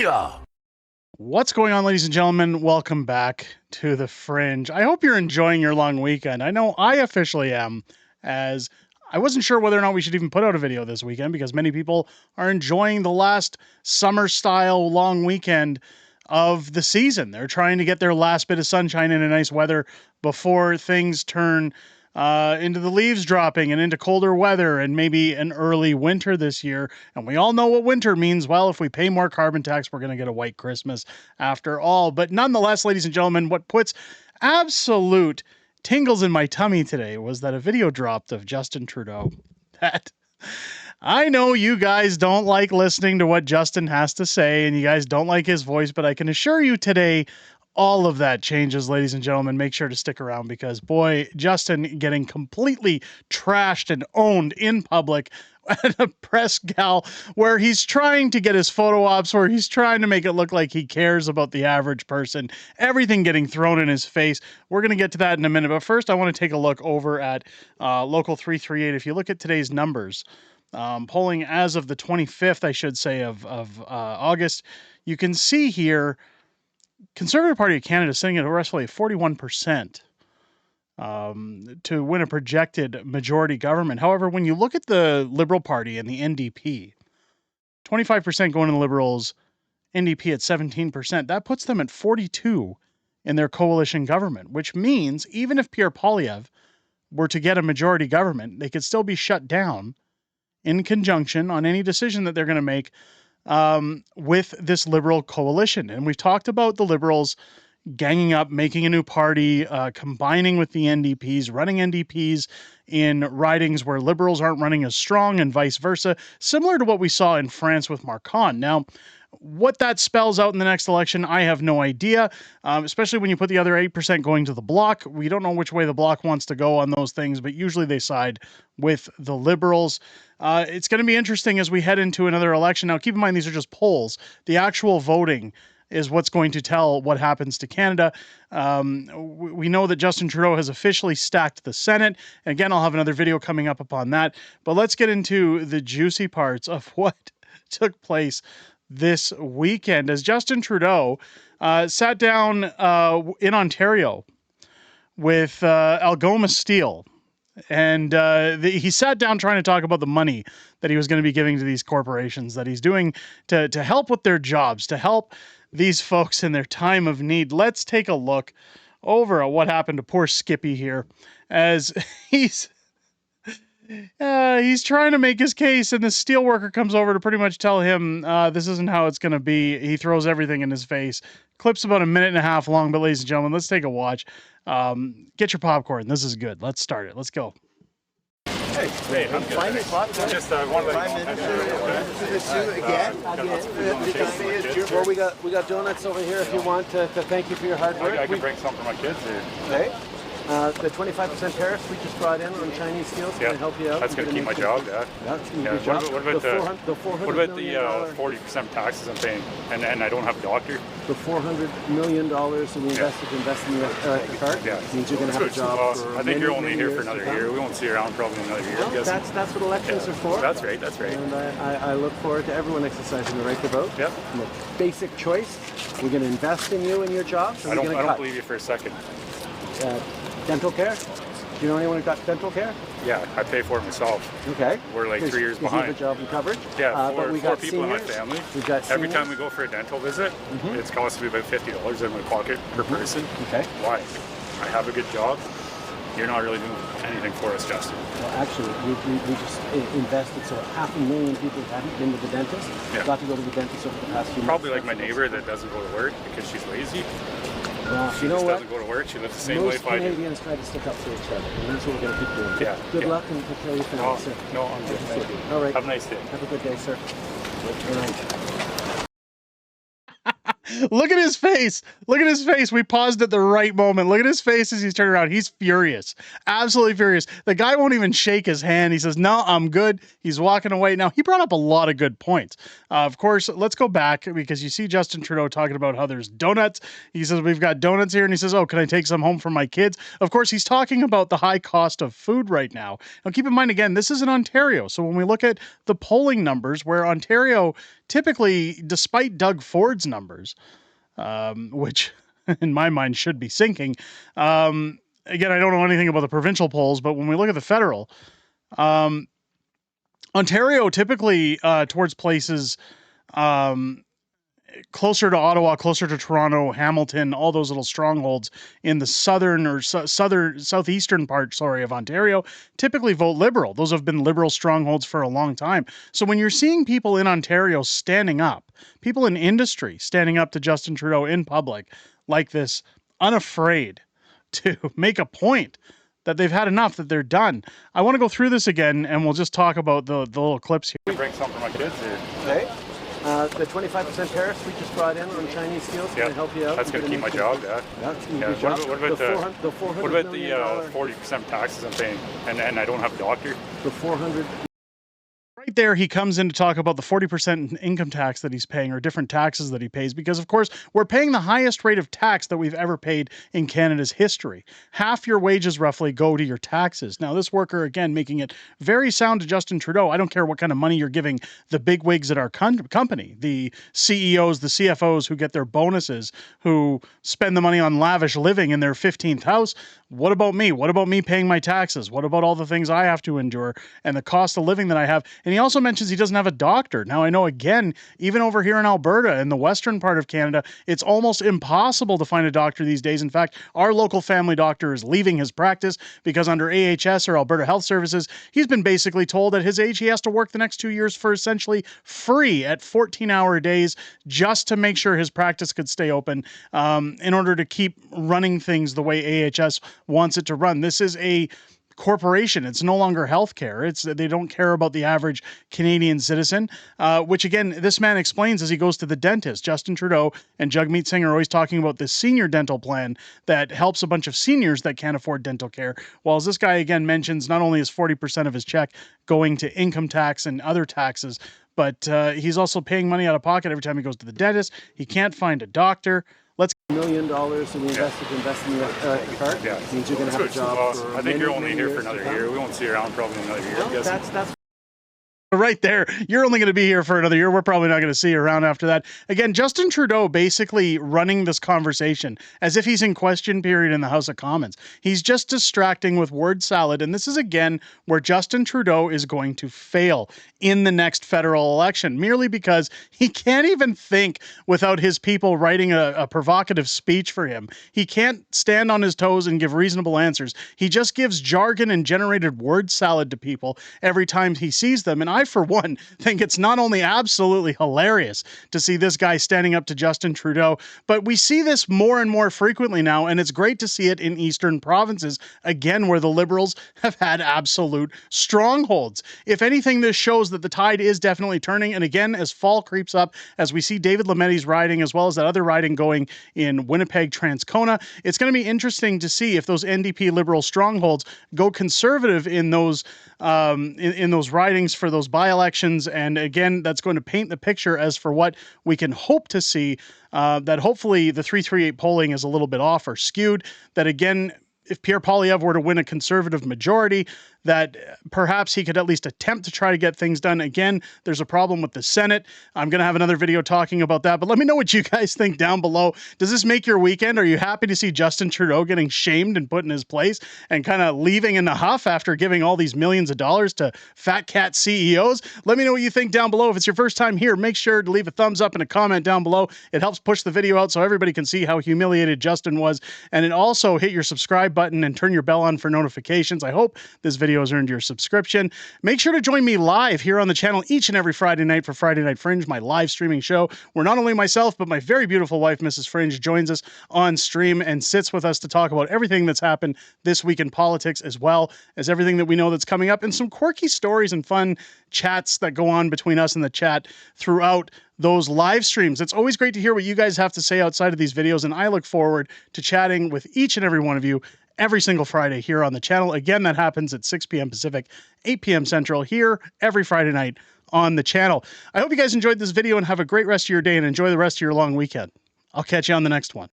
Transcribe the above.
media. What's going on, ladies and gentlemen? Welcome back to the Fringe. I hope you're enjoying your long weekend. I know I officially am, as I wasn't sure whether or not we should even put out a video this weekend because many people are enjoying the last summer-style long weekend of the season. They're trying to get their last bit of sunshine and nice weather before things turn into the leaves dropping and into colder weather and maybe an early winter this year. And we all know what winter means. Well, if we pay more carbon tax, we're going to get a white Christmas after all. But nonetheless, ladies and gentlemen, what puts absolute tingles in my tummy today was that a video dropped of Justin Trudeau. That I know you guys don't like listening to what Justin has to say and you guys don't like his voice, but I can assure you today all of that changes, ladies and gentlemen. Make sure to stick around because, boy, Justin getting completely trashed and owned in public at a press gal where he's trying to get his photo ops, where he's trying to make it look like he cares about the average person, everything getting thrown in his face. We're going to get to that in a minute. But first, I want to take a look over at Local 338. If you look at today's numbers, polling as of the 25th, I should say, of August, you can see here Conservative Party of Canada sitting at roughly 41% to win a projected majority government. However, when you look at the Liberal Party and the NDP, 25% going to the Liberals, NDP at 17%, that puts them at 42 in their coalition government, which means even if Pierre Poilievre were to get a majority government, they could still be shut down in conjunction on any decision that they're going to make with this Liberal coalition. And we've talked about the Liberals ganging up, making a new party, combining with the NDPs, running NDPs in ridings where Liberals aren't running as strong and vice versa, similar to what we saw in France with Macron. Now, what that spells out in the next election, I have no idea, especially when you put the other 8% going to the Bloc. We don't know which way the Bloc wants to go on those things, but usually they side with the Liberals. It's going to be interesting as we head into another election. Now, keep in mind, these are just polls. The actual voting is what's going to tell what happens to Canada. We know that Justin Trudeau has officially stacked the Senate. And again, I'll have another video coming up upon that. But let's get into the juicy parts of what took place this weekend as Justin Trudeau sat down in Ontario with Algoma Steel. And he sat down trying to talk about the money that he was going to be giving to these corporations, that he's doing to help with their jobs, to help these folks in their time of need. Let's take a look over at what happened to poor Skippy here as he's trying to make his case, and the steelworker comes over to pretty much tell him this isn't how it's going to be. He throws everything in his face. Clip's about a minute and a half long, but ladies and gentlemen, let's take a watch. Get your popcorn. This is good. Let's start it. Let's go. Hey, I'm fine. Just one of the Prime Minister again. Well, we got donuts over here if you want to thank you for your hard work. I can bring some for my kids. Okay. The 25% tariffs we just brought in on Chinese steels can help you out. That's going to keep my job. That's going to What about the the 40% taxes I'm paying, and I don't have a doctor? The $400 million that we invested to invest in the car means you're going to have a job for I think you're only here for another year. We won't see you around probably another year. Well, that's what elections are for. That's right. And I look forward to everyone exercising the right to vote. Yep. Basic choice. We're going to invest in you and your job. I don't believe you for a second. Dental care? Do you know anyone who got dental care? Yeah, I pay for it myself. Okay. We're like 3 years behind. You have a job and coverage? Yeah, but we four got people seniors. in my family. We've got Every seniors. time we go for a dental visit, it's costing me about $50 in my pocket per person. Okay. Why? I have a good job. You're not really doing anything for us, Justin. Well, actually, we just invested so 500,000 people who hadn't been to the dentist got to go to the dentist over the past few months. Probably like my neighbor that doesn't go to work because she's lazy. Well, She just doesn't go to work. She lives the same life I do. Most Canadians try to stick up for each other, and that's what we're going to keep doing. Yeah. Good luck and take care of your family, sir. No, I'm good. Thank you. All right. Have a nice day. Have a good day, sir. Good night. Look at his face. Look at his face. We paused at the right moment. Look at his face as he's turning around. He's furious. Absolutely furious. The guy won't even shake his hand. He says, no, I'm good. He's walking away. Now, he brought up a lot of good points. Of course, let's go back because you see Justin Trudeau talking about how there's donuts. He says, we've got donuts here. And he says, oh, can I take some home for my kids? Of course, he's talking about the high cost of food right now. Now, keep in mind, again, this is in Ontario. So when we look at the polling numbers where Ontario typically, despite Doug Ford's numbers, which in my mind should be sinking. Again, I don't know anything about the provincial polls, but when we look at the federal, Ontario typically towards places closer to Ottawa, closer to Toronto, Hamilton, all those little strongholds in the southern or southeastern part, of Ontario, typically vote Liberal. Those have been Liberal strongholds for a long time. So when you're seeing people in Ontario standing up, people in industry standing up to Justin Trudeau in public like this, unafraid to make a point that they've had enough, that they're done. I want to go through this again, and we'll just talk about the little clips here. Can you bring something for my kids? Or? Okay. The 25% tariffs we just brought in on Chinese steel is going to help you out. That's going to keep my job, yeah. That's going to keep your job. What about the 40% taxes I'm paying, and I don't have a doctor? The 400... Right there, he comes in to talk about the 40% income tax that he's paying, or different taxes that he pays, because, of course, we're paying the highest rate of tax that we've ever paid in Canada's history. Half your wages, roughly, go to your taxes. Now, this worker, again, making it very sound to Justin Trudeau. I don't care what kind of money you're giving the big wigs at our company, the CEOs, the CFOs who get their bonuses, who spend the money on lavish living in their 15th house. What about me? What about me paying my taxes? What about all the things I have to endure and the cost of living that I have? And he also mentions he doesn't have a doctor. Now, I know, again, even over here in Alberta, in the western part of Canada, it's almost impossible to find a doctor these days. In fact, our local family doctor is leaving his practice because under AHS, or Alberta Health Services, he's been basically told at his age he has to work the next 2 years for essentially free at 14-hour days just to make sure his practice could stay open in order to keep running things the way AHS wants it to run. This is a corporation. It's no longer healthcare. They don't care about the average Canadian citizen, which, again, this man explains as he goes to the dentist. Justin Trudeau and Jagmeet Singh are always talking about this senior dental plan that helps a bunch of seniors that can't afford dental care, while this guy, again, mentions not only is 40% of his check going to income tax and other taxes, but he's also paying money out of pocket every time he goes to the dentist. He can't find a doctor. Let's $1 million and we invest in the card. Yeah. It means you're going to have a job for I think you're only here for another year. We won't see you around probably another year. No, that's right there. You're only going to be here for another year. We're probably not going to see you around after that. Again, Justin Trudeau basically running this conversation as if he's in question period in the House of Commons. He's just distracting with word salad. And this is, again, where Justin Trudeau is going to fail in the next federal election, merely because he can't even think without his people writing a provocative speech for him. He can't stand on his toes and give reasonable answers. He just gives jargon and generated word salad to people every time he sees them. And I, for one, think it's not only absolutely hilarious to see this guy standing up to Justin Trudeau, but we see this more and more frequently now, and it's great to see it in eastern provinces, again, where the Liberals have had absolute strongholds. If anything, this shows that the tide is definitely turning, and again, as fall creeps up, as we see David Lametti's riding, as well as that other riding going in Winnipeg, Transcona, it's going to be interesting to see if those NDP Liberal strongholds go conservative in those ridings for those by-elections. And again, that's going to paint the picture as for what we can hope to see, that hopefully the 338 polling is a little bit off or skewed, that again, if Pierre Poilievre were to win a conservative majority, that perhaps he could at least attempt to try to get things done. Again, there's a problem with the Senate. I'm going to have another video talking about that, but let me know what you guys think down below. Does this make your weekend? Are you happy to see Justin Trudeau getting shamed and put in his place and kind of leaving in a huff after giving all these millions of dollars to fat cat CEOs? Let me know what you think down below. If it's your first time here, make sure to leave a thumbs up and a comment down below. It helps push the video out so everybody can see how humiliated Justin was. And it also hit your subscribe button and turn your bell on for notifications. I hope this video has earned your subscription. Make sure to join me live here on the channel each and every Friday night for Friday Night Fringe, my live streaming show, where not only myself, but my very beautiful wife, Mrs. Fringe, joins us on stream and sits with us to talk about everything that's happened this week in politics, as well as everything that we know that's coming up, and some quirky stories and fun chats that go on between us and the chat throughout those live streams. It's always great to hear what you guys have to say outside of these videos, and I look forward to chatting with each and every one of you every single Friday here on the channel. Again, that happens at 6 p.m. Pacific, 8 p.m. Central, here every Friday night on the channel. I hope you guys enjoyed this video and have a great rest of your day and enjoy the rest of your long weekend. I'll catch you on the next one.